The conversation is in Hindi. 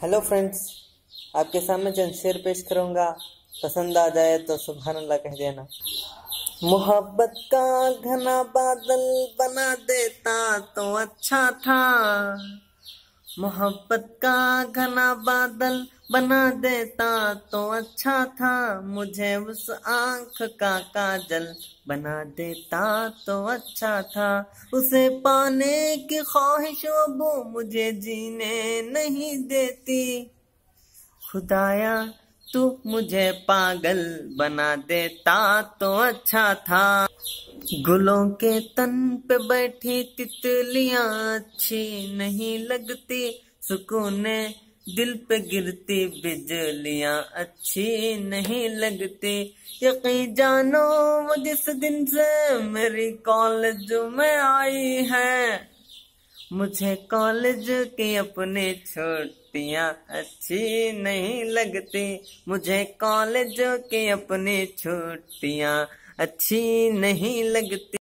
हेलो फ्रेंड्स, आपके सामने चंद शेर पेश करूँगा। पसंद आ जाए तो सुभान अल्लाह कह देना। मोहब्बत का घना बादल बना देता तो अच्छा था। मोहब्बत का घना बादल बना देता तो अच्छा था। मुझे उस आँख का काजल बना देता तो अच्छा था। उसे पाने की ख्वाहिश वो मुझे जीने नहीं देती। खुदाया तू मुझे पागल बना देता तो अच्छा था। गुलों के तन पे बैठी तितलियां अच्छी नहीं लगती। सुकून दिल पे गिरती बिजलियां अच्छी नहीं लगती। यकीन जानो वो जिस दिन से मेरी कॉलेज में आई है, मुझे कॉलेज की अपनी छुट्टियां अच्छी नहीं लगती। मुझे कॉलेज की अपनी छुट्टियां अच्छी नहीं लगती।